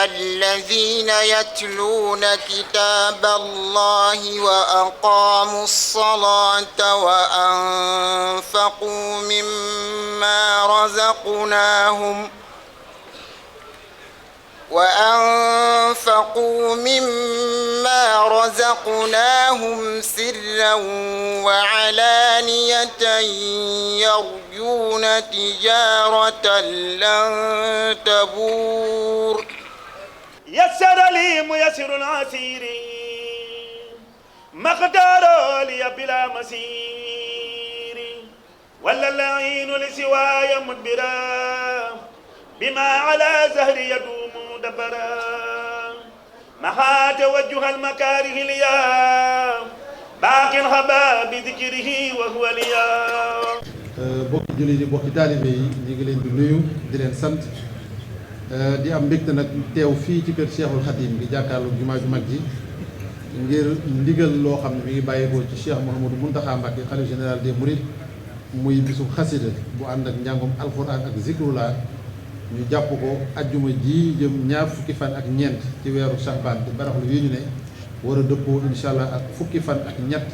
الذين يتلون كتاب الله وأقاموا الصلاة وأنفقوا مما رزقناهم سرا وعلانية يرجون تجارة لن تبور يسر لي ميسر العسير مقدار لي بلا مسير ولا العين لسواي مدبرا بما على زهر يدوم دبرا مها توجه المكاره ليا باق الخبا بذكره وهو ليا bokki jullit yi bokki taalibe yi ñu ngi leen di nuyu di leen sant di am mbégte nag teew fii ci kër Cheikhul Khadim gi jàkkaarloo jumaa ju mag ji ngir ndigal loo xam ne mi ngi bàyyeekoo ci Cheikh Mouhamadou Mountakha Mbacké xalifa général des Mourides muy bisub xasida bu ànd ak njàngum alxuraan ak zikrullah ñu jàpp ko ajjuma ji jëm ñaar fukki fan ak ñeent ci weeru Sha'ban di baraxlu yi ñu ne war a dëppoo incha allah ak fukki fan ak ñett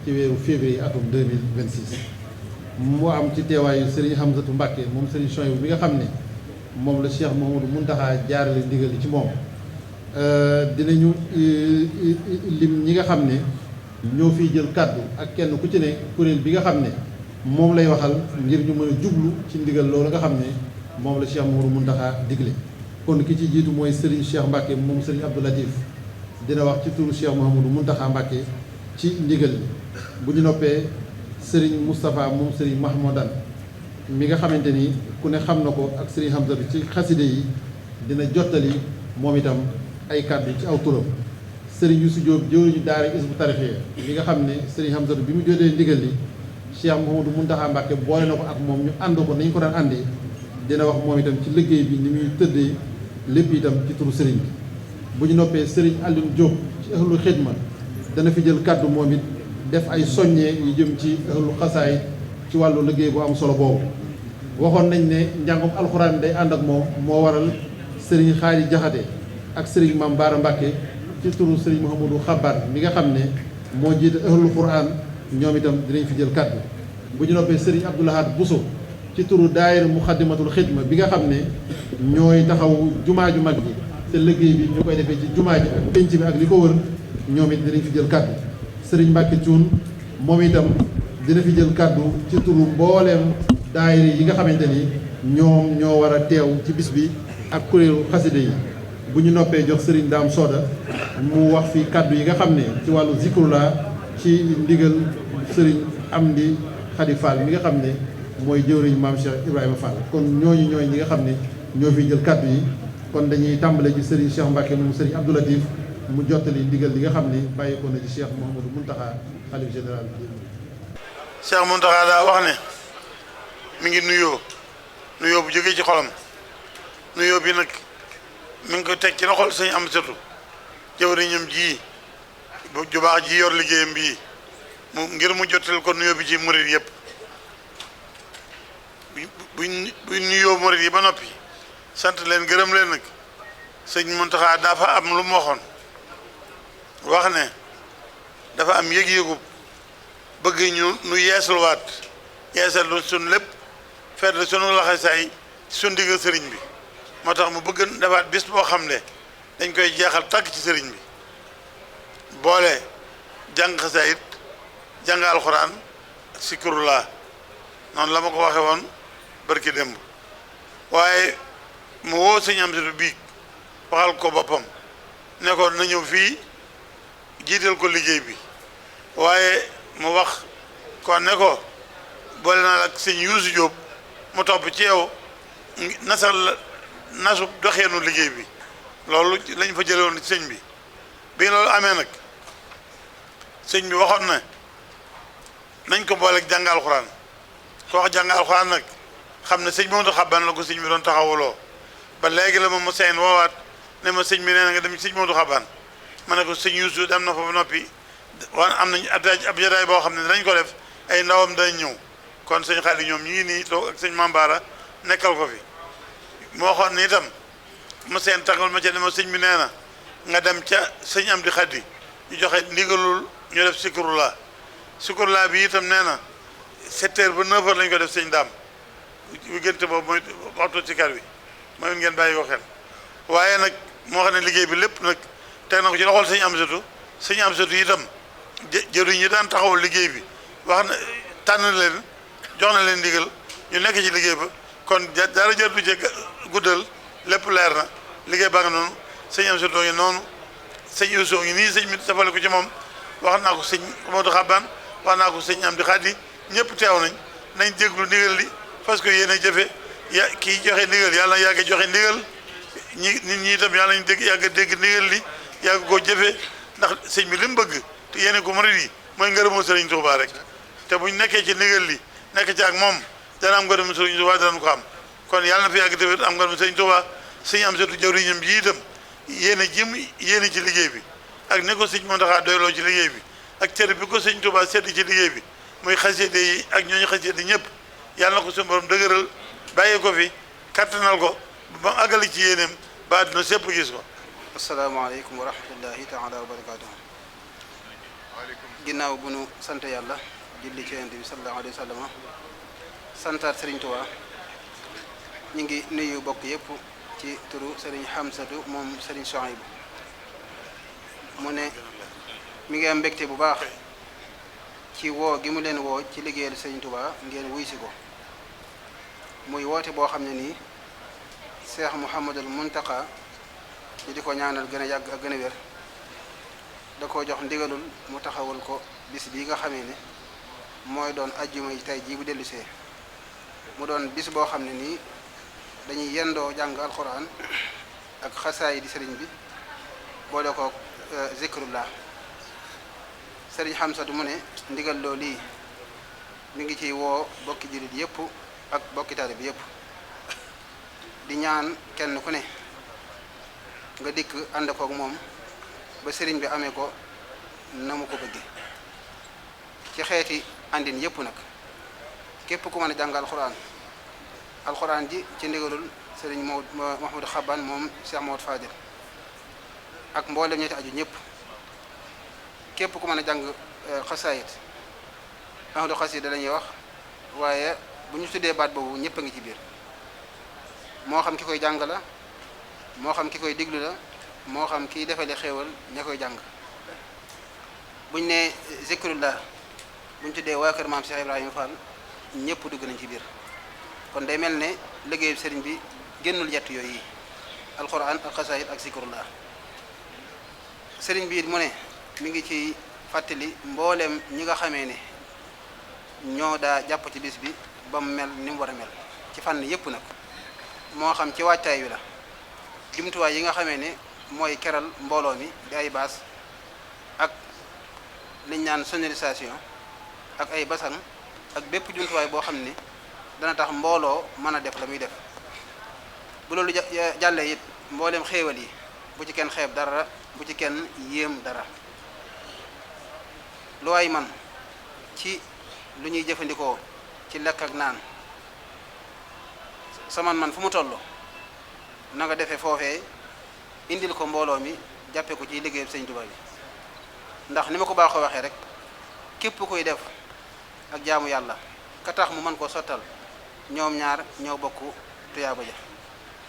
ci weeru février atum 2026 mu am ci teewaayu Serigne Hamzatou Mbacké moom Serigne Souhaïbou bi nga xam ne moom la Cheikh Mouhamadou Mountakha jaarale ndigal li ci moom dinañu lim ñi nga xam ne ñoo fiy jël kàddu ak kenn ku ci ne kuréel bi nga xam ne moom lay waxal ngir ñu mën a jublu ci ndigal loolu nga xam ne moom la Cheikh Mouhamadou Mountakha digle kon ki ci jiitu mooy Serigne Cheikh Mbacké moom Serigne Abdou Latif dina wax ci turu Cheikh Mouhamadou Mountakha Mbacké ci ndigal li bu ñu noppee Serigne Moustapha moom Serigne Mahmoudan mi nga xamante ni ku ne xam na ko ak Serigne Hamzatou ci xaside yi dina jottali moom itam ay kàddu ci aw turam Serigne Youssou Diop jëwriñu daara Hizbut Tarqiyyah mi nga xam ne Serigne Hamzatou bi mu jotee ndigal li Cheikh Mouhamadou Mountakha Mbacké boole na ko ak moom ñu ànd ko nañ ko daan àndee dina wax moom itam ci liggéey bi ni muy tëddee lépp itam ci turu Serigne bi bu ñu noppee Serigne Alioune Diop ci ahlu xidma dana fi jël kàddu moom it def ay soññee yu jëm ci ahlu xasaay ci wàllu liggéey bu am solo boobu waxoon nañ ne njàngum alxuraan day ànd ak moom moo waral Serigne Xaari Jaxate ak Serigne Mame Bara Mbacké ci turu Serigne Mouhamadou Xabaar mi nga xam ne moo jiite ahlu Qur'an ñoom itam dinañ fi jël kàddu bu ñu noppee Serigne Abdou Lahad Bousso ci turu daayira Muxaddamatul Xidma bi nga xam ne ñooy taxaw jumaa ju mag ji te liggéey bi ñu koy defee ci jumaa ji ak penc bi ak li ko wër ñoom it dinañ fi jël kàddu Serigne Mbacké Thioune moom itam dina fi jël kàddu ci turu mbooleem daayira yi nga xamante ni ñoom ñoo war a teew ci bis bi ak kuréelu xaside yi bu ñu noppee jox Serigne Dame Soda mu wax fi kàddu yi nga xam ne ci wàllu zikrullah ci ndigal Serigne Amdi Khady Fall mi nga xam ne mooy jëwriñ maam Cheikh Ibrahima Fall kon ñooñu ñooy ñi nga xam ne ñoo fiy jël kàddu yi kon dañuy tàmbale ci Serigne Cheikh Mbacké moom Serigne Abdou Latif mu jottali ndigal li nga xam ne bàyyi ko na ci Cheikh Mouhamadou Mountakha xalif général bi. Cheikh Mountakha daa wax ne mi ngi nuyoo bu jógee ci xolam nuyoo bi nag mi ngi ko teg ci loxol sëñ Amsatou jëwriñam ji ju baax ji yor liggéeyam bii mu ngir mu jottali ko nuyoo bi ci murid yëpp bu nuyoo murid yi ba noppi sant leen gërëm leen nag sëñ Mountakha dafa am lu mu waxoon wax ne dafa am yëg-yëgu bëgg nu yeesalwaat yeesal lu sun lépp feet la sunu laxasaay sun digg sëriñ bi moo tax mu bëgg defaat bis boo xam ne dañ koy jeexal tàgg ci sëriñ bi boole jàng xasaayit jàng alxuraan ak sikrullah noonu la ma ko waxe woon barki démb waaye mu woo sëñ Amsatou bii waxal ko boppam ne ko na ñëw fii jiital ko liggéey bi waaye mu wax kon ne ko boole naa ak sëñ Youssou Diop mu topp ci yow nasal la nasu doxeenu liggéey bi loolu lañ fa jële woon ci sëñ bi loolu amee nag sëñ bi waxoon na nañ ko booleeg jàng alxuraan ko wax jàng alxuraan nag xam ne sëñ Mamadou Xaban la ko sëñ bi doon taxawuloo ba léegi la moom ma seen woowaat ne ma sëñ bi nee na nga dem ci sëñ Mamadou Xaban ma ne ko sëñ Youssou dem na fa ba noppi waan am nañ ab jataay boo xam ne dinañ ko def ay ndawam dañ ñëw kon sëñ Xaali ñoom ñi ngi nii toog ak sëñ Mame Bara nekkal ko fi moo waxoon ni itam ma seen tàngal ma ca ne ma sëñ bi nee na nga dem ca sëñ Amdi Xadi ñu joxe ndigalul ñu def sikurlaa bi itam nee na 7 heures ba 9 heures lañ ko def sëñ daam diggante boobu mooy waxtu ci kar bi mooy ngeen bàyyi ko xel waaye nag moo xam ne liggéey bi lépp nag teg na ko ci loxol sëñ Amsatu itam jëriñ ñi daan taxawal liggéey bi wax na tànn leen jox na leen ndigal ñu nekk ci liggéey ba kon dara jër du ci guddal lépp leer na liggéey baa nga noonu sëñ Amsatu ngi noonu sëñ Yuusu ngi nii sëñ mi safale ko ci moom wax naa ko sëñ Modou Xaban wax naa ko sëñ Amdi Xadi ñëpp teew nañ déglu ndigal li parce que yéen a jëfe kii joxe ndigal yàlla na yàgg joxe ndigal nit ñi itam yàlla nañ yàgg dégg ndigal li yàgg koo jëfe ndax sëñ bi li mu bëgg te yéene ko murid yi mooy ngërëmu Sëriñ Tuubaa rek te buñ nekkee ci ndigal li nekk ci ak moom dana am ngërëmu Sëriñ Tuubaa danañ ko am kon yàlla na fi yàgg tamit am ngërëmu Sëriñ Tuubaa sëñ am surtout jawriñam ji itam yéene ci liggéey bi ak ne ko sëñ Muntaxa doyloo ci liggéey bi ak cër bi ko sëñ Tuubaa sedd ci liggéey bi muy xasida yi ak ñooñu xasida ñëpp yàlla na ko suñu borom dëgëral bàyyi ko fi kattanal ko ba mu àggali ci yéeneem ba àdduna sépp gis ko. asalaamaaleykum wa rahmatullahi taala wa barakaatuh. ginnaaw bu nu sant yàlla julli ci yonent bi sallallahu alayhi wa sallam santaat Serigne Touba ñu ngi nuyu bokk yëpp ci turu Serigne Hamsatu moom Serigne Souhaïbou mu ne mi ngi am mbégte bu baax ci woo gi mu leen woo ci liggéeyal Serigne Touba ngeen wuy si ko muy woote boo xam ne nii Cheikh Mouhamadul Mountakha ñu di ko ñaanal gën a yàgg ak gën a wér da koo jox ndigalul mu taxawal ko bis bii nga xamee ne mooy doon ajjuma yi tey jii bu dellusee mu doon bis boo xam ne nii dañuy yendoo jàng alxuraan ak xasaay di sëriñ bi boole ko zikrullah sëriñ Hamsatu mu ne ndigal loo lii mi ngi ciy woo bokki jullit yëpp ak bokki taalibe bi yëpp di ñaan kenn ku ne nga dikk ànd kook moom ba sëriñ bi amee ko na mu ko bëggee ci xeeti àndin yëpp nag képp ku mën a jàng alxuraan ji ci ndigalul sëriñ Mouhamadou Xaban moom Cheikh Mouhamadou Fadil ak mboolem ñetti aju ñëpp képp ku mën a jàng xasaayit ahlu xasida dañuy wax waaye bu ñu tuddee baat boobu ñëpp a ngi ci biir moo xam ki koy jàng la moo xam ki koy diglu la moo xam kiy defale xéewal ña koy jàng buñ ne zikrullah buñ tuddee waa kër maam Cheikh Ibrahima Fall ñëpp dugg nañ ci biir kon day mel ne liggéeyu sëriñ bi génnul yett yooyu yi alquran ak xasaayid ak zikrullah sëriñ bi mu ne mi ngi ci fàttali mbooleem ñi nga xamee ne ñoo daa jàpp ci bis bi ba mu mel ni mu war a mel ci fànn yëpp nag moo xam ci waajtaay wi la jumtuwaay yi nga xamee ne mooy keral mbooloo mi di ay baas ak liñ naan sonorisation ak ay basan ak bépp jumtuwaay boo xam ne dana tax mbooloo mën a def la muy def bu loolu jàllee it mbooleem xéewal yi bu ci kenn xeeb dara bu ci kenn yéem dara lu waay man ci lu ñuy jëfandikoo ci lekk ak naan saman man fu mu toll na nga defee foofee indil ko mbooloo mi jàppe ko ci liggéeyam Sëñ Tuubaa bi ndax ni ma ko baaxoo waxee rek képp koy def ak jaamu yàlla ka tax mu mën koo sottal ñoom ñaar ñoo bokk tuyaaba ja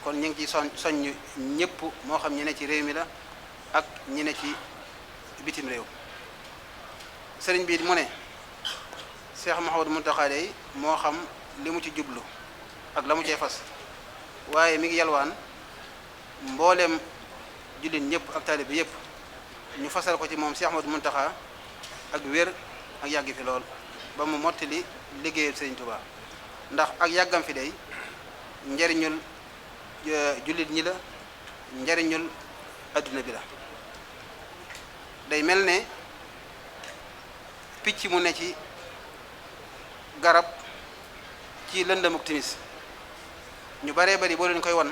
kon ñu ngi ci soññ ñëpp moo xam ñi ne ci réew mi la ak ñi ne ci bitim réew sëriñ bi mu ne Cheikh Mouhamadou Mountakha day moo xam li mu ci jublu ak la mu cee fas waaye mi ngi yalwaan mbooleem jullit ñëpp ak taalibe bi yëpp ñu fasal ko ci moom Cheikh Mouhamadou Mountakha ak wér ak yàgg fi lool ba mu mottali liggéeyal Sëriñ Tuubaa ndax ak yàggam fi day njariñul jullit ñi la njariñul adduna bi la day mel ne picc mu ne ci garab ci lëndamuk timis ñu baree bari boo leen koy won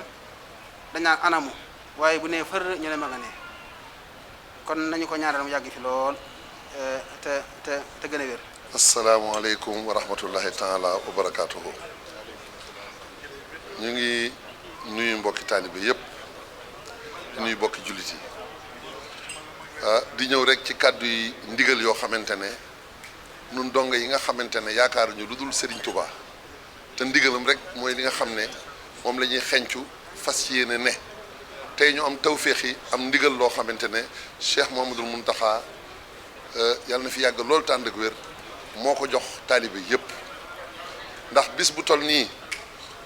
dañ naan anamu waaye bu nee fër ñu ne ma nga ne kon nañu ko ñaanal mu yàgg fi lool te gën a wér. asalaamaaleykum wa rahmatullahi taala wa barakaatuhu. ñu ngi nuyu mbokki taalibe yépp di nuyu bokki jullit yi di ñëw rek ci kàddu yi ndigal yoo xamante ne nun donga yi nga xamante ne yaakaaruñu lu dul Serigne Touba te ndigalam rek mooy li nga xam ne moom la ñuy xencu fas yéene ne tey ñu am tawféex yi am ndigal loo xamante ne Cheikh Mouhamadoul Mountakha yàlla na fi yàgg loolu tànd ak wér moo ko jox taalibe yépp ndax bis bu toll nii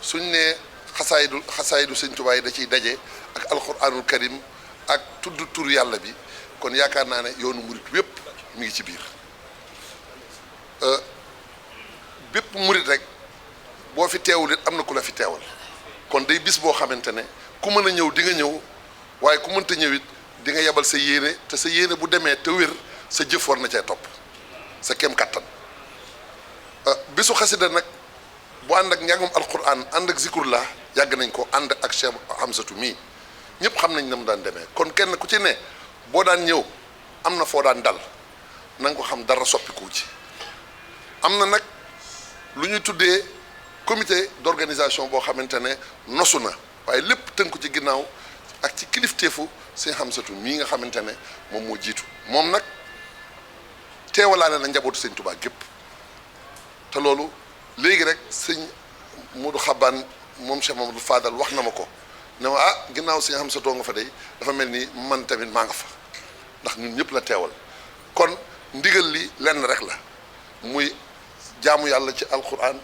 suñ ne xasaayidu Sëñ Touba yi da ciy daje ak alquranul karim ak tudd tur yàlla bi kon yaakaar naa ne yoonu murit wépp mi ngi ci biir bépp murit rek boo fi teewul it am na ku la fi teewal kon day bis boo xamante ne ku mën a ñëw di nga ñëw waaye ku mënta ñëw it di nga yebal sa yéene te sa yéene bu demee te wér sa jëf war na cee topp sa kem kattan bisu xasida nag bu ànd ak njàngum alquran ànd ak zikrullah yàgg nañ ko ànd ak Cheikh Hamsatu mii ñëpp xam nañ na mu daan demee kon kenn ku ci ne boo daan ñëw am na foo daan dal na nga ko xam dara soppiku ci am na nag lu ñuy tuddee comité d'organisation boo xamante ne nosu na waaye lépp tënku ci ginnaaw ak ci kilifteefu sëñ Hamsatu mii nga xamante ne moom moo jiitu moom nag teewalaale na njabootu sëñ Tuubaa gépp te loolu léegi rek sëñ Modou Xabaan moom Cheikh Mamadou Fadal wax na ma ko ne ma ginnaaw sëñ Hamsatu nga fa dey dafa mel ni man tamit maa nga fa ndax ñun ñëpp la teewal kon ndigal li lenn rek la muy jaamu yàlla ci alquran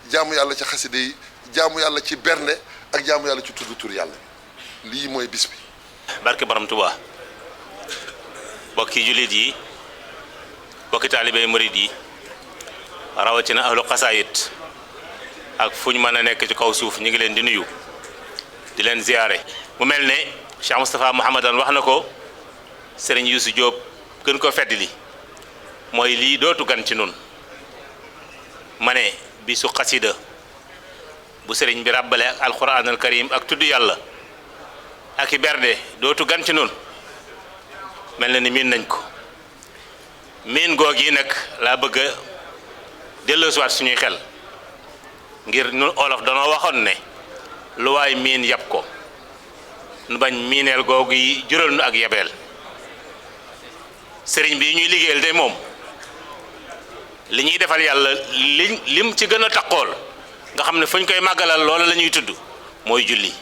jaamu yàlla ci xaside yi jaamu yàlla ci bernde ak jaamu yàlla ci tudd tur yàlla lii mooy bis bi. barke Borom Tuubaa bokki jullit yi bokki taalibey murid yi rawatina ahlu xasaayit ak fu ñu mën a nekk ci kaw suuf ñu ngi leen di nuyu di leen ziyaare mu mel ne Cheikh Moustapha Mouhamadan wax na ko Serigne Youssou Diop gën ko feddli mooy lii dootu gan ci nun ma ne bisu xasida bu sëriñ bi ràbbale ak alquran al karim ak tudd yàlla ak i berde dootu gan ci nun mel na ni miin nañ ko miin goog yi nag laa bëgg a delloosiwaat suñuy xel ngir nu olof danoo waxoon ne lu waay miin yab ko nu bañ miineel googu yi jural nu ak yabeel sëriñ bi ñuy liggéeyal de moom li ñuy defal yàlla lim ci gën a taqool nga xam ne fu ñu koy màggalal loola la ñuy tudd mooy julli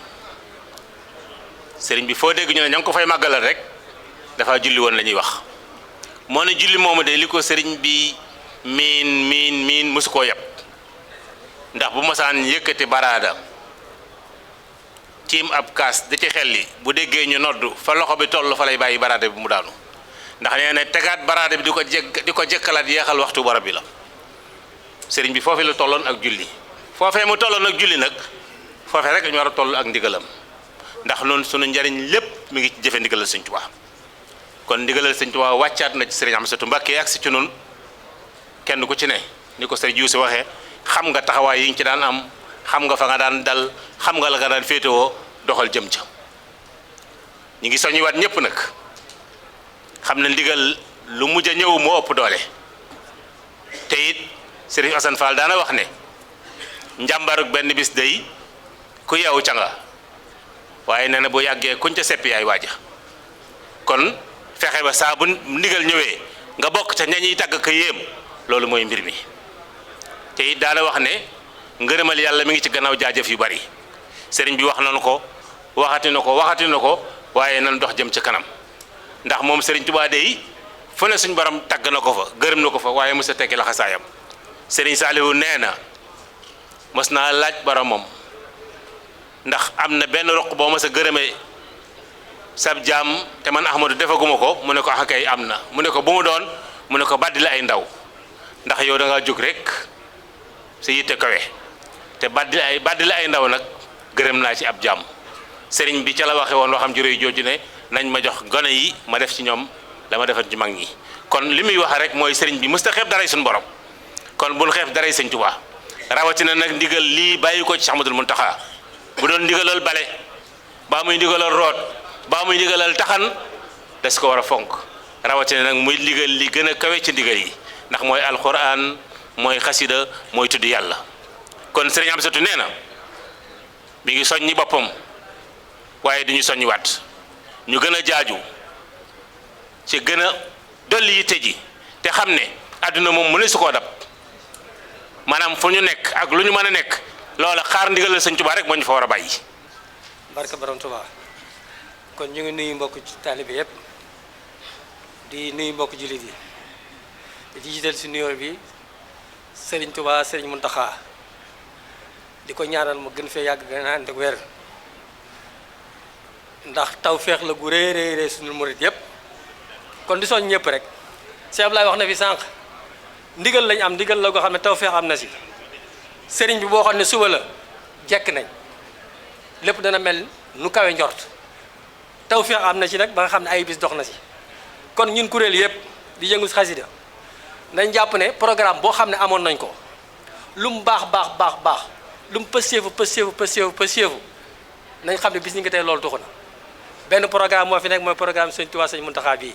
sëriñ bi foo dégg ñu ne ña ngi ko fay màggalal rek dafa julli woon la ñuy wax moo ne julli moomu de li ko sëriñ bi miin mësu koo yab ndax bu mosaan yëkkati baraada tiim ab kaas da ci xel li bu déggee ñu nodd fa loxo bi toll fa lay bàyyi baraada bi mu daanu ndax nee na tegaat baraada bi di ko jëkkalaat yeexal waxtu barab bi la sëriñ bi foofee la tolloon ak julli foofee mu tolloon ak julli nag foofee rek ñu war a toll ak ndigalam ndax noonu sunu njariñ lépp mi ngi ci jëfe ndigalal Sëñ Tuubaa kon ndigalal Sëñ Tuubaa wàccaat na ci sëriñ Amsatu Mbàkke ak si ci noonu kenn ku ci ne ni ko sëriñ Yuusu waxee xam nga taxawaay yi nga ci daan am xam nga fa nga daan dal xam nga la nga daan féetewoo doxal jëm ca ñu ngi soññiwaat ñëpp nag xam na ndigal lu mujj a ñëw moo ëpp doole te it Serigne Assane Fall daana wax ne njàmbaruk benn bis day ku yeewu ca nga waaye nee na bu yàggee kuñ ca seppi yaay waaja kon fexe ba saa bu ndigal ñëwee nga bokk ca ña ñuy tàgg ka yéem loolu mooy mbir mi te it daana wax ne ngërëmal yàlla mi ngi ci gannaaw jaajëf yu bari sëriñ bi wax nañu ko waxati na ko waaye nan dox jëm ca kanam ndax moom Serigne Touba dey fu ne suñ borom tagg na ko fa gërëm na ko fa waaye mos a tekki laxasaayam Serigne Saliou nee na mos naa laaj boromam ndax am na benn roq boo mos a gërëmee sab jaam te man Ahmadou defaguma ko mu ne ko kay am na mu ne ko bu mu doon mu ne ko baddi la ay ndaw ndax yow da ngaa jóg rek sa yitte kawe te baddi la ay ndaw nag gërëm naa ci ab jaam Serigne bi ca la waxe woon waxam ju réy jooju ne nañ ma jox gone yi ma def ci ñoom dama defal ci mag ñi kon li muy wax rek mooy sëriñ bi mësta xeeb daray suñu borom kon bul xeeb daray Sëñ Tuubaa rawatina nag ndigal lii bàyyi ko ci Cheikh Ahmadoul Mountakha bu doon ndigalal bale baa muy ndigalal root baa muy ndigalal taxan des ko war a fonk rawatina nag muy ndigal li gën a kawe ci ndigal yi ndax mooy alquran mooy xasida mooy tudd yàlla kon sëriñ Amsatu nee na mi ngi soññi boppam waaye duñu soññi waat ñu gën a jaaju ci gën a dolli yitte ji te xam ne àdduna moom mënu su koo dab maanaam fu ñu nekk ak lu ñu mën a nekk loola xaar ndigal la Sëñ Tuubaa rek moo ñu fa war a bàyyi. barka borom Tuubaa kon ñu ngi nuyu mbokk taalibe yépp di nuyu mbokk jullit yi di jiital si nuyoo bi Serigne Touba Serigne Mountakha di ko ñaanal mu gën fee yàgg gën a ànd ak wér ndax tawféex la gu rëy rëy suñu murit yépp kon di soñ ñëpp rek Cheikh Abdoulaye wax na fi sànq ndigal lañ am ndigal la goo xam ne tawféex am na si Serigne bi boo xam ne suba la jekk nañ lépp dana mel nu kawe njort tawféex am na ci nag ba nga xam ne ay bis dox na si kon ñun kuréel yëpp di yëngu si xasida nañ jàpp ne programme boo xam ne amoon nañ ko lu mu baax lu mu pëseefu nañ xam ne bis ñi ngi tey loolu tuxu na benn programme moo fi nekk mooy programme Sëñ Tuubaa Sëñ Muntaxaa bii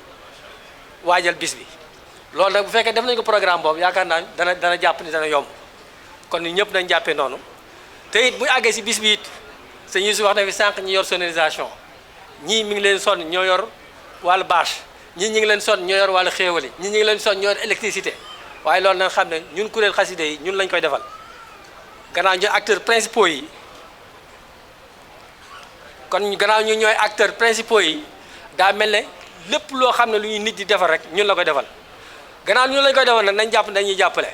waajal bis bi loolu nag bu fekkee def nañ ko programme boobu yaakaar naa dana jàpp ni dana yomb kon ñun ñëpp nañ jàppee noonu te it bu àggee si bis bi it sëñ Yuusu wax na fi sànq ñi yor sonorisation ñii mi ngi leen sonn ñoo yor wàllu bâche ñii ñi ngi leen sonn ñoo yor wàllu xéewali ñii ñi ngi leen sonn ñoo yor électricité waaye loolu nag xam ne ñun kuréel xasida yi ñun lañ koy defal gannaaw ñooy acteurs principaux yi kon gannaaw ñu ñooy acteurs principaux yi daa mel ne lépp loo xam ne lu ñuy nit di defal rek ñun la koy defal gannaaw ñun lañ koy defal nag nañ jàpp ne dañuy jàppale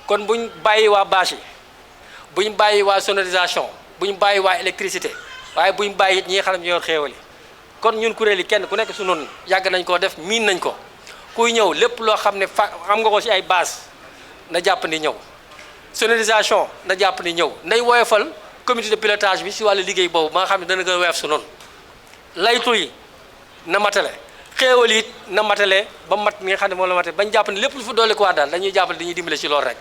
kon buñ bàyyi waa bâche yi buñ bàyyi waa sonorisation buñ bàyyi waa électricité waaye buñ bàyyi it ñi nga xam ne ñoo yor xéewali kon ñun kuréel yi kenn ku nekk su noonu yàgg nañ koo def miin nañ ko kuy ñëw lépp loo xam ne am nga ko si ay base na jàpp ni ñëw sonorisation na jàpp ni ñëw nday woyofal comité de pilotage bi si wàllu liggéey boobu ba nga xam ne dana gën a woyof su noonu laytu yi na matale xéewal it na matale ba mat mi nga xam ne moom la matale bañ jàpp ne lépp lu fa doole ko waa daal dañuy jàppale dañuy dimbale ci loolu rek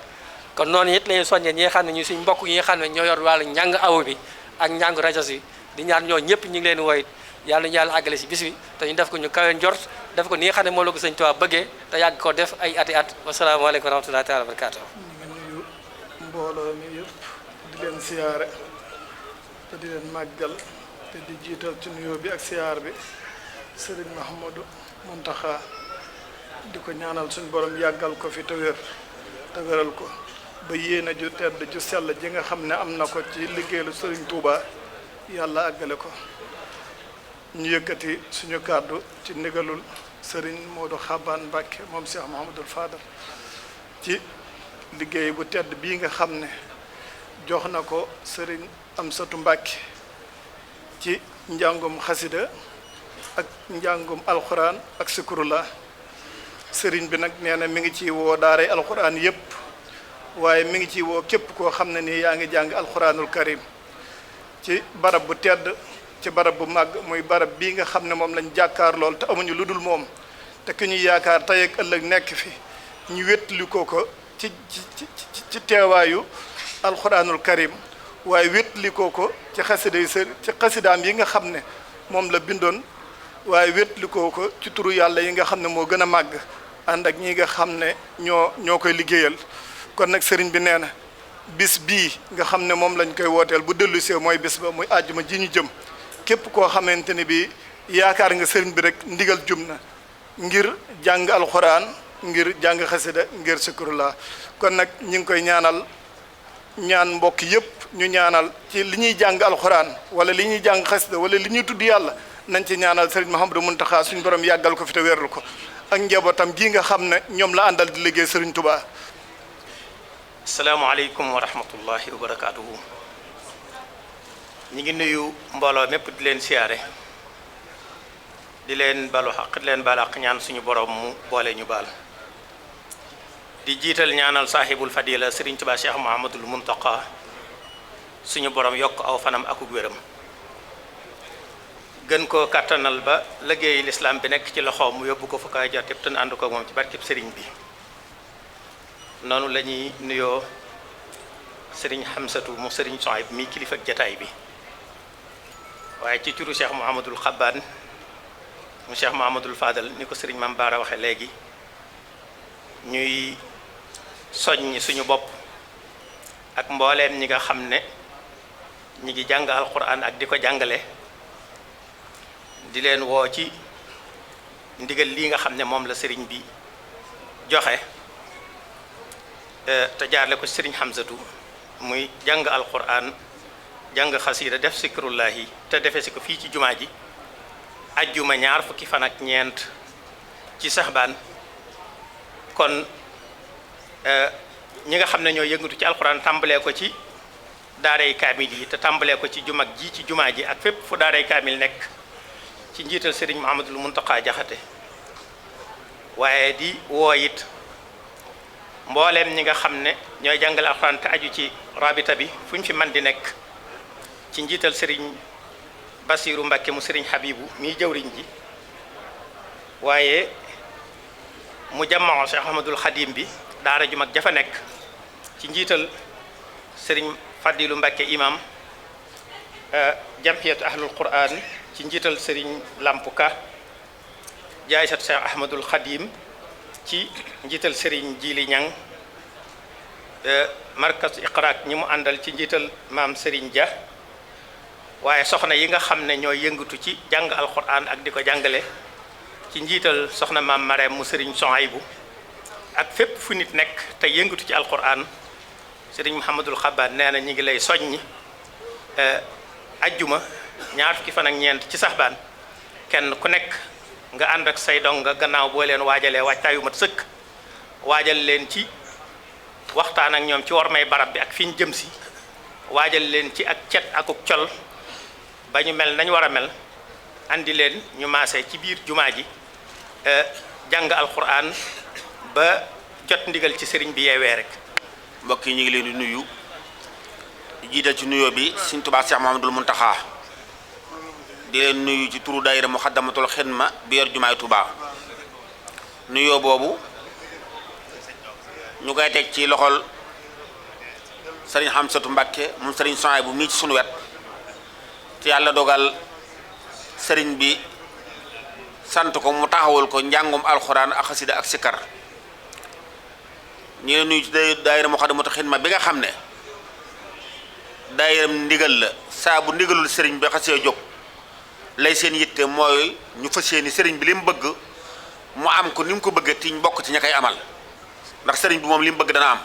kon noonu it lañuy soññee ñi nga xam ne ñu suñ mbokk yi nga xam ne ñoo yor wàllu njàng aw bi ak njàng rajo si di ñaan ñoo ñëpp ñu ngi leen woy yàlla ñu yàlla àggale si bis bi te ñu def ko ñu kawe njort def ko ni nga xam ne moom la ko Sëñ Tuubaa bëggee te yàgg ko def ay ati at wasalaamaaleykum wa rahmatullahi taala wa barakaatu. ñu ngi nuyu mbooloo mi yëpp di leen siyaare te di leen màggal te di jiital ci nuyoo bi ak siyaar bi Sëriñ Mahamadou Muntaxa di ko ñaanal suñ borom yàggal ko fi te wéral ko ba yéene ju tedd ju sell ji nga xam ne am na ko ci liggéeylu Sëriñ Tuubaa yàlla àggale ko ñu yëkkati suñu kàddu ci ndigalul sëriñ Modou Xaban Mbàkke moom Cheikh Mouhamadul Fadal ci liggéey bu tedd bii nga xam ne jox na ko sëriñ Amsatu Mbàkke ci njàngum xasida ak njàngum alxuraan ak sikurullah sëriñ bi nag nee na mi ngi ci woo daaray alxuraan yépp waaye mi ngi ci woo képp koo xam ne nii yaa ngi jàng alxuraanul karim ci barab bu tedd ci barab bu màgg muy barab bii nga xam ne moom lañ jàkkaar lool te amuñu lu dul moom te ki ñu yaakaar tey ak ëllëg nekk fi ñu wétli ko ci teewaayu alxuraanul karim waaye wétli ko ci xasidaam yi nga xam ne moom la bindoon waaye wétli ko ci turu yàlla yi nga xam ne moo gën a màgg ànd ak ñi nga xam ne ñoo koy liggéeyal kon nag sëriñ bi nee na bis bii nga xam ne moom lañ koy wooteel bu dellu see mooy bis ba muy àjjuma ji ñu jëm képp koo xamante ne bi yaakaar nga sëriñ bi rek ndigal jum na ngir jàng alxuraan ngir jàng xasida ngir sikurullah kon nag ñi ngi koy ñaan mbokk yépp ñu ñaanal ci li ñuy jàng alxuraan wala li ñuy jàng xasida wala li ñuy tudd yàlla nañ ci ñaanal sëriñ Mouhamadou Mountakha suñu borom yàggal ko fi te wéral ko ak njabootam gi nga xam ne ñoom la àndal di liggéey sëriñ Touba. asalaamaaleykum wa rahmatullahi wa barakaatuhu. ñi ngi nuyu mbooloo mépp di leen siyaare di leen balu xaq di leen baal xaq ñaan suñu borom mu boole ñu baal di jiital ñaanal saahibul fadila Sëriñ Tuubaa Cheikh Mouhamadul Muntaqa suñu borom yokk aw fanam akuk wéram gën koo kàttanal ba liggéeyi lislaam bi nekk ci loxoom mu yóbbu ko fu kaay jot yëpp te ànd ko moom ci barkeb sëriñ bi noonu la ñuy nuyoo sëriñ Xamsatu mu sëriñ Sohayb mi kilifa ak jataay bi waaye ci turu Cheikh Mouhamadul Xabbaan mu Cheikh Mouhamadul Fadal ni ko sëriñ Mam Baara waxe léegi ñuy soññ suñu bopp ak mbooleem ñi nga xam ne ñi ngi jàng alquran ak di ko jàngale di leen woo ci ndigal lii nga xam ne moom la sëriñ bi joxe te jaarle ko sëriñ Hamsatu muy jàng alquran jàng xasida def sikrullahi te defe si ko fii ci jumaa ji ajjuma ñaar fukki fan ak ñeent ci saxbaan kon ñi nga xam ne ñoo yëngatu ci alquran tàmbalee ko ci daaray kaamil yi te tàmbalee ko ci jumag ji ci jumaa ji ak fépp fu daaray kaamil nekk ci njiital sëriñ Muhammadul Muntaqa Jaxate waaye di woo it mbooleem ñi nga xam ne ñooy jàngale alxuraan te aju ci rabita bi fu ñu fi man di nekk ci njiital sëriñ Basiiru Mbàkke mu sëriñ Habibu mii jëwriñ ji waaye mu jàmmoo Cheikh Ahmadul Xadim bi daara ju mag jafa nekk ci njiital sëriñ Fadilu Mbàkke imam jamhiyatu ahlul quran ci njiital sëriñ Lampuka jaaysat Cheikh Ahmadul Xadim ci njiital sëriñ Jili Ñang markas iqraak ñi mu àndal ci njiital maam sëriñ Dia waaye soxna yi nga xam ne ñooy yëngatu ci jàng alquran ak di ko jàngale ci njiital soxna maam Mareem mu sëriñ Sohaybu ak fépp fu nit nekk te yëngatu ci alquran sëriñ Muhammadul Xabaat nee na ñi ngi lay soññi ajjuma ñaar fukki fan ak ñeent ci saxbaan kenn ku nekk nga ànd ak say dong nga gannaaw boo leen waajalee waajtaayu mat sëkk waajal leen ci waxtaan ak ñoom ci war may barab bi ak fi ñu jëm si waajal leen ci ak cet akuk col ba ñu mel nañ war a mel andi leen ñu maase ci biir jumaa ji jàng alquran ba jot ndigal ci sëriñ bi yeewee rek. mbokk yi ñu ngi leen di nuyu di jiital ci nuyoo bi Sëriñ Tuubaa Cheikh Mouhamadoul Mountakha di leen nuyu ci turu daayira Muxaddamatul Xidma bi yor jumaay Tuubaa nuyoo boobu ñu koy teg ci loxol Sëriñ Hamsatu Mbàkke moom Sëriñ Sohaybu mii ci sunu wet te yàlla dogal sëriñ bi sant ko mu taxawul ko njàngum alxuraan ak xasida ak sikkar ñu leen nuyu ci daayira Muxaddamatul Xidma bi nga xam ne daayiram ndigal la saa bu ndigalul sëriñ bi xasee jóg lay seen yitte mooy ñu fas yéene sëriñ bi li mu bëgg mu am ko ni mu ko bëggee tiñ bokk ci ña koy amal ndax sëriñ bi moom li mu bëgg dana am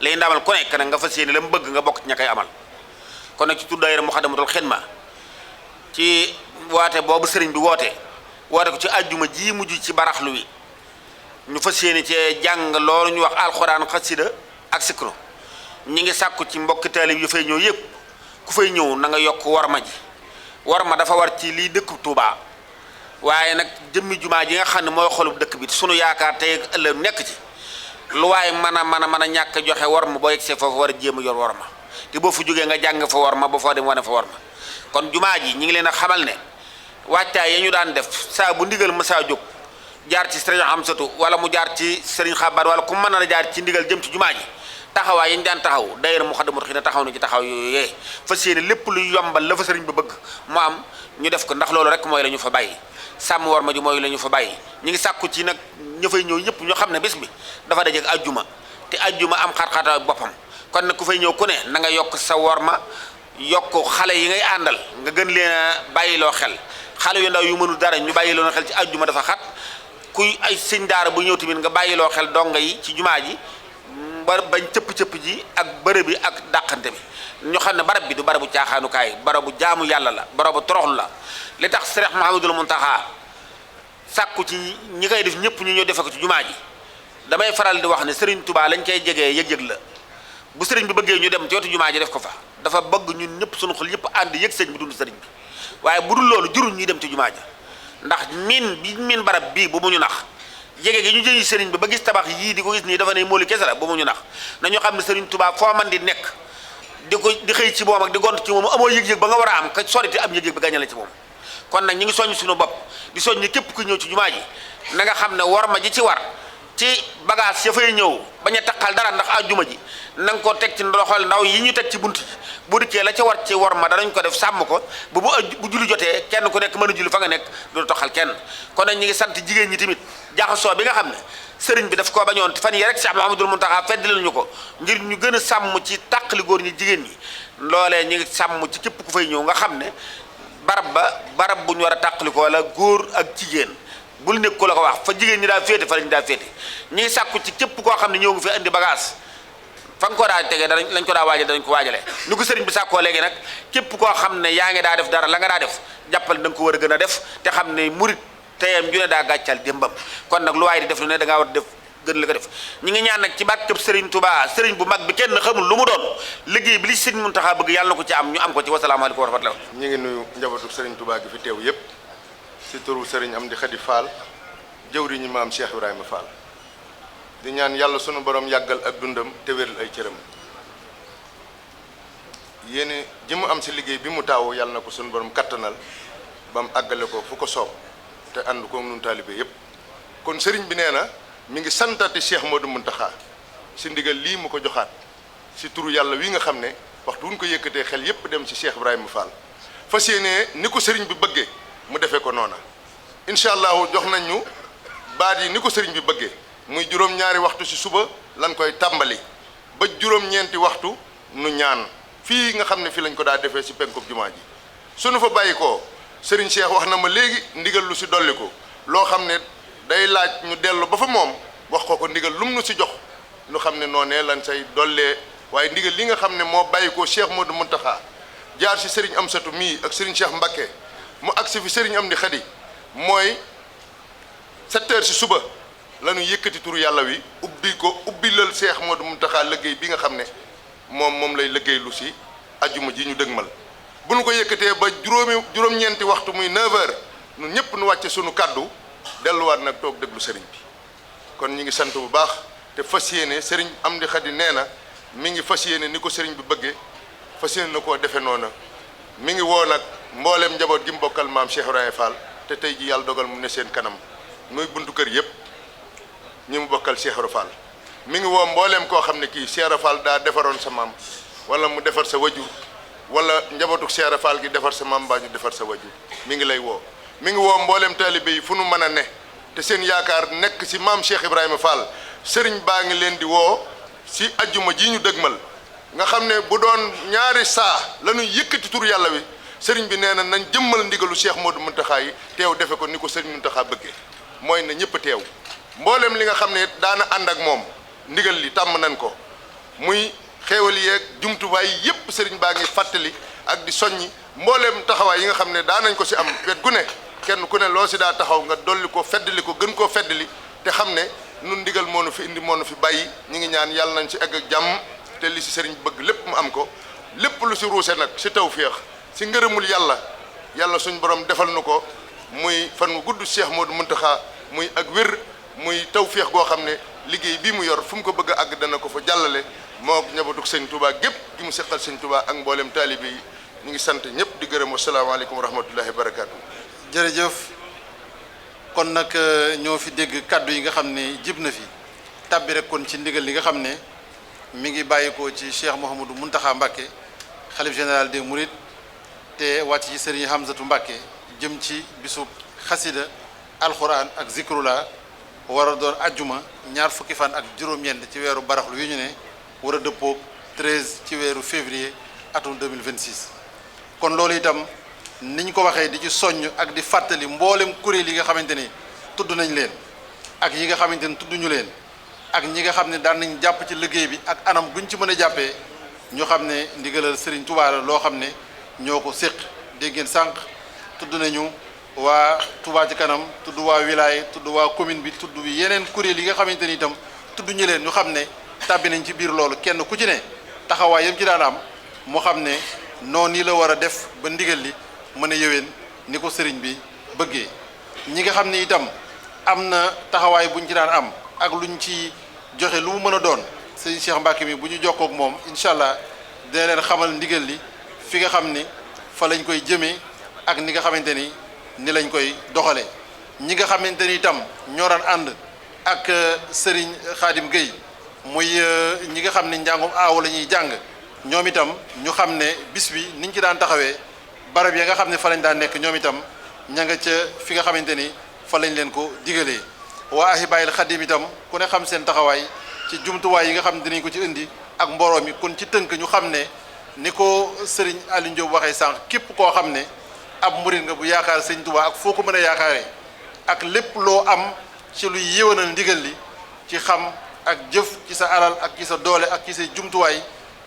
lay ndamal ku nekk nag nga fas yéene la mu bëgg nga bokk ci ña koy amal kon nag ci tur daayira Muxaddamatul Xidma ci woote boobu sëriñ bi woote ko ci àjjuma ji mujj ci baraxlu wi ñu fas yéene cee jàng loolu ñu wax alxuraan xasida ak sikro ñi ngi sàkku ci mbokki taalib yu fay ñëw yëpp ku fay ñëw na nga yokk warma ji warma dafa war ci lii dëkk Tuubaa waaye nag jëmmi jumaa ji nga xam ne mooy xolub dëkk bi sunu yaakaar tey ëllëg nekk ci lu waaye mën a ñàkk joxe warma boo yegsee foofu war a jéem a yor warma te boo fu jógee nga jàng fa warma ba foo dem wane fa warma kon jumaa ji ñi ngi leen a xamal ne waajtaay ya ñu daan def saa bu ndigal ma saa jóg jaar ci sëriñ Hamsatu wala mu jaar ci sëriñ Xabaat wala ku mën a jaar ci ndigal jëm ci jumaa ji taxawaay yi ñu daan taxaw daayira Muxaddamatul Xidma taxaw na ci taxaw yooyu fas yéene lépp luy yombal la fa sëriñ ba bëgg mu am ñu def ko ndax loolu rek mooy la ñu fa bàyyi sàmm war ma ji mooy la ñu fa bàyyi ñu ngi sàkku ci nag ña fay ñëw ñëpp ñu xam ne bés bi dafa dajeek ajjuma te ajjuma am xat-xata boppam kon nag ku fay ñëw ku ne na nga yokk sa war ma yokk xale yi ngay àndal nga gën leen a bàyyiloo xel xale yu ndaw yu mënul dara ñu bàyyiloo xel ci ajjuma dafa xat kuy ay sëñ daara bu ñëw tamit nga bàyyiloo xel donga yi ci jumaa ji ba bañ cëpp-cëpp ji ak bërëb bi ak dàqante bi ñu xam ne barab bi du barabu caaxaanukaay barabu jaamu yàlla la barabu toroxlu la li tax Sëriñ Muhammadul Muntaxa sàkku ci ñi koy def ñëpp ñu ñëw defe ko ci jumaa ji damay faral di wax ne Sëriñ Tuubaa lañ koy jegee yëg-yëg la bu sëriñ bi bëggee ñu dem ci wetu jumaa ji def ko fa dafa bëgg ñun ñëpp suñu xol yëpp ànd yëg sëñ bi dund sëriñ bi waaye bu dul loolu jurul ñuy dem ci jumaa ja ndax miin barab bii bu mu ñu nax jege gi ñu jëyi sëriñ bi ba gis tabax yii di ko gis nii dafa ne mooli kese la bu mu ñu nax nañu xam ne sëriñ Tuubaa foo man di nekk di xëy ci moom ak di gont ci moom amoo yëg-yëg ba nga war a am ka sorite am yëg-yëg bi gañale ci moom kon nag ñi ngi soññ suñu bopp di soññ képp ku ñëw ci jumaa ji na nga xam ne war ma ji ci war ci bagage ya fay ñëw bañ a taqal dara ndax àjjuma ji na nga ko teg ci ndoxal ndaw yi ñu teg ci bunt bu dikkee la ca war ci war ma danañ ko def sàmm ko bu julli jotee kenn ku nekk mën a julli fa nga nekk du toxal kenn kon nag ñi ngi sant jigéen ñi tamit jaxasoo bi nga xam ne sëriñ bi daf koo bañoon fan yi rek Cheikh Mouhamadoul Mountakha feddali ñu ko ngir ñu gën a sàmm ci tàqali góor ñi jigéen ñi loolee ñi ngi sàmm ci képp ku fay ñëw nga xam ne barab bu ñu war a tàqaliko wala góor ak jigéen bul nekk ko la ko wax fa jigéen ñi daa féete fa lañ daa féete ñi ngi sàkku ci képp koo xam ne ñëw ngi fi indi bagage fa nga ko daa tegee lañ ko daa waajal danañ ko waajale ni ko sëriñ bi sàkkoo léegi nag képp koo xam ne yaa ngi daa def dara la nga daa def jàppal da nga ko war a gën a def te xam ne murit teyam ju ne daa gàccal démbam kon nag lu waay di def lu ne da ngaa war a def gën la ko def ñi ngi ñaan nag ci bàkkab sëriñ Touba sëriñ bu mag bi kenn xamul lu mu doon liggéey bi li sëriñ Muntaxa bëgg yàlla na ko ci am ñu am ko ci wasalaamaaleykum wa rahmatulah. ñi ngi nuyu njabootu sëriñ Touba gi fi teew yépp ci turu sëriñ Amdi Khady Fall jëwriñu maam Cheikh Ibrahima Fall di ñaan yàlla sunu borom yàggal ak dundam te wéral ay cëram yéene ji mu am ci liggéey bi mu taawu yàlla na ko sunu borom kattanal ba mu àggale ko fu ko soob te ànd ko nun taalibe yépp kon sëriñ bi nee na mi ngi santati Cheikh Modou Mountakha ci ndigal lii mu ko joxaat ci turu yàlla wi nga xam ne waxtu wuñ ko yëkkatee xel yépp dem ci Cheikh Ibrahima Fall fas yéene ni ko sëriñ bi bëggee mu defee ko noona incha allahu jox nañ ñu baat yi ni ko sëriñ bi bëggee muy juróom-ñaari waxtu ci suba lan koy tàmbali ba juróom-ñeenti waxtu nu ñaan fii nga xam ne fii lañ ko daa defee ci penkub jumaa ji sunu fa bàyyi ko sëriñ Cheikh wax na ma léegi ndigal lu ci dolli ko loo xam ne day laaj ñu dellu ba fa moom wax ko ndigal lum nu ci jox nu xam ne noonee lan say dollee waaye ndigal li nga xam ne moo bàyyi ko Cheikh Modou Mountakha jaar ci sëriñ Amsatu mii ak sëriñ Cheikh Mbacké mu agsi fi sëriñ Amdi Khady mooy 7 heures ci suba la ñu yëkkati turu yàlla wi ubbilal Cheikh Modou Mountakha liggéey bi nga xam ne moom lay liggéey lu ci ajjuma ji ñu dëgmal bu nu ko yëkkatee ba juróom-ñeenti waxtu muy 9 heures ñun ñëpp nu wàcce sunu kàddu delluwaat nag toog déglu sëriñ bi kon ñi ngi sant bu baax te fas yéene sëriñ Amdi Khady nee na mi ngi fas yéene ni ko sëriñ bi bëggee fas yéene na koo defee noona mi ngi woo nag mbooleem njaboot gi mu bokkal maam Cheikh Ibrahima Fall te tey ji yàlla dogal mu ne seen kanam muy buntu kër yëpp ñi mu bokkal Cheikh Ibrahima Fall mi ngi woo mbooleem koo xam ne kii Cheikh Ibrahima Fall daa defaroon sa maam wala mu defar sa wajur wala njabootu Cheikh Ibrahima Fall gi defar sa maam mbaa ñu defar sa wajur mi ngi lay woo mi ngi woo mbooleem taalibe yi fu nu mën a ne te seen yaakaar nekk ci maam Cheikh Ibrahima Fall sëriñ baa ngi leen di woo ci ajjuma ji ñu dëgmal nga xam ne bu doon ñaari saa la ñuy yëkkati tur yàlla wi sëriñ bi nee na nañ jëmmal ndigalu Cheikh Modou Mountakha yi teew defe ko ni ko sëriñ Mountakha bëggee mooy na ñëpp teew mboolem li nga xam ne daana ànd ak moom ndigal li tàmm nañ ko muy xéewal yeeg jumtuwaay yépp sëriñ baa ngi fàttali ak di soññi mboolem taxawaay yi nga xam ne daanañ ko ci am wet gu ne kenn ku ne loo ci daa taxaw nga dolli ko feddali ko gën koo feddali te xam ne nun ndigal moo nu fi indi moo nu fi bàyyi ñi ngi ñaan yàlla nañ ci egg ak jàmm te li ci sëriñ bëgg lépp mu am ko lépp lu ci ruuse nag ci tawféex ci ngërëmul yàlla suñ borom defal nu ko muy fan wu gudd Cheikh Modou Mountakha muy ak wér muy tawféex goo xam ne liggéey bii mu yor fu mu ko bëgg a àgg dana ko fa jàllale moo ñabatuk sëñ Touba gépp gi mu seqal sëñ Touba ak mboolem taalibe yi ñu ngi sant ñëpp di gërëm wasalaamaaleykum wa rahmatullahi wa barakaatu. jërëjëf kon nag ñoo fi dégg kàddu yi nga xam ne jib na fi tàbbi rek kon ci ndigal li nga xam ne mi ngi bàyyikoo ci Cheikh Mouhamadou Mountakha Mbacké xalif général des Mourides te wàcc ci Serigne Hamzatou Mbacké jëm ci bisub xasida alxuraan ak zikrullah war a doon ajjuma ñaar fukki fan ak juróom-ñeent ci weeru baraxlu yu ñu ne war a dëppoog 13 ci weeru février atum 2026 kon loolu itam niñ ko waxee di ci soññ ak di fàttali mboolem kuréel yi nga xamante ni tudd nañ leen ak yi nga xamante ni tudduñu leen ak ñi nga xam ne daan nañ jàpp ci liggéey bi ak anam guñ ci mën a jàppee ñu xam ne ndigalal Serigne Touba la loo xam ne ñoo ko séq dégg ngeen sànq tudd nañu waa Touba ci kanam tudd waa wilaya tudd waa commune bi tudd bi yeneen kuréel yi nga xamante ni itam tudduñu leen ñu xam ne tàbbi nañ ci biir loolu kenn ku ci ne taxawaay yam ci daan am mu xam ne noonu nii la war a def ba ndigal li mën a yëwén ni ko sëriñ bi bëggee ñi nga xam ne itam am na taxawaay buñ ci daan am ak luñ ci joxe lu mu mën a doon sëriñ Cheikh Mbacké mi bu ñu jokkoo ak moom incha allah dina leen xamal ndigal li fi nga xam ni fa lañ koy jëmee ak ni nga xamante ni lañ koy doxalee ñi nga xamante ni itam ñoo daan ànd ak sëriñ Khadim Gueye muy ñi nga xam ne njàngum aaw la ñuy jàng ñoom itam ñu xam ne bis bi niñ ci daan taxawee barab ya nga xam ne fa lañ daan nekk ñoom itam ña nga ca fi nga xamante ni fa lañ leen ko digalee waa Ahibaahil Khadim itam ku ne xam seen taxawaay ci jumtuwaay yi nga xam ne dinañ ko ci indi ak mbooloo mi kon ci tënk ñu xam ne ni ko Serigne Aliou Diop waxee sànq képp koo xam ne ab murit nga bu yaakaar sëñ Tuubaa ak foo ko mën a yaakaaree ak lépp loo am ci luy yéwénal ndigal li ci xam ak jëf ci sa alal ak ci sa doole ak ci sa jumtuwaay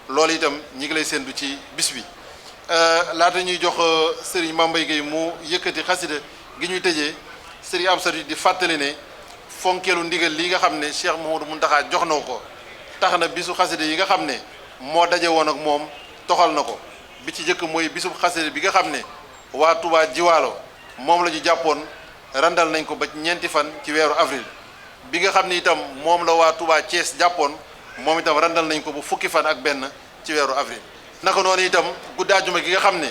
loolu itam ñi ngi lay séntu ci bis bi. laata ñuy jox sëriñ Mambay Gueye mu yëkkati xasida gi ñuy tëjee sëriñ Amsatu di fàttali ne fonkeelu ndigal li nga xam ne Cheikh Mouhamadou Mountakha jox na ko tax na bisu xasida yi nga xam ne moo daje woon ak moom toxal na ko bi ci jëkk mooy bisu xasida bi nga xam ne waa Touba Jiwaalo moom la ñu jàppoon randal nañ ko ba ñeenti fan ci weeru avril bi nga xam ne itam moom la waa Touba Thiès jàppoon moom itam randal nañ ko bu fukki fan ak benn ci weeru avril. naka noonu itam guddi àjjuma gi nga xam ne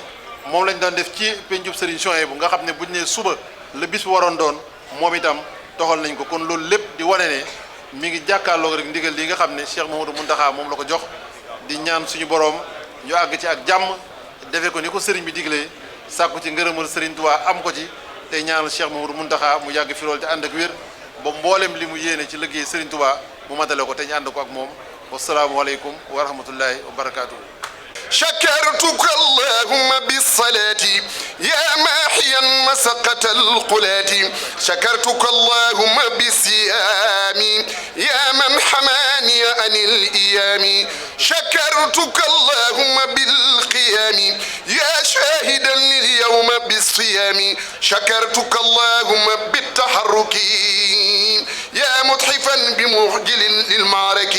moom lañ doon def ci pencub Serigne Souhaïbou nga xam ne buñ ne suba la bis bu waroon doon moom itam toxal nañ ko kon loolu lépp di wane ne mi ngi jàkkaarloog rek ndigal li nga xam ne Cheikh Mouhamadou Mountakha moom la ko jox di ñaan suñu boroom ñu àgg ci ak jàmm defe ko ni ko Serigne bi diglee sàkku ci ngërëmal Serigne Touba am ko ci tey ñaanal Cheikh Mouhamadou Mountakha mu yàgg fi lool te ànd ak wér ba mboolem li mu yéene ci liggéey Serigne Touba mu matale ko te ñu ànd ko ak moom wasalaamualeykum wa rahmatullahi wa barakaatu. شكرتك اللهم بالصلاة يا ماحيا مسقة القلاة شكرتك اللهم بالصيام يا من حماني عن الإيام شكرتك اللهم بالقيام يا شاهدا لليوم بالصيام شكرتك اللهم بالتحرك يا متحفا بمخجل للمعرك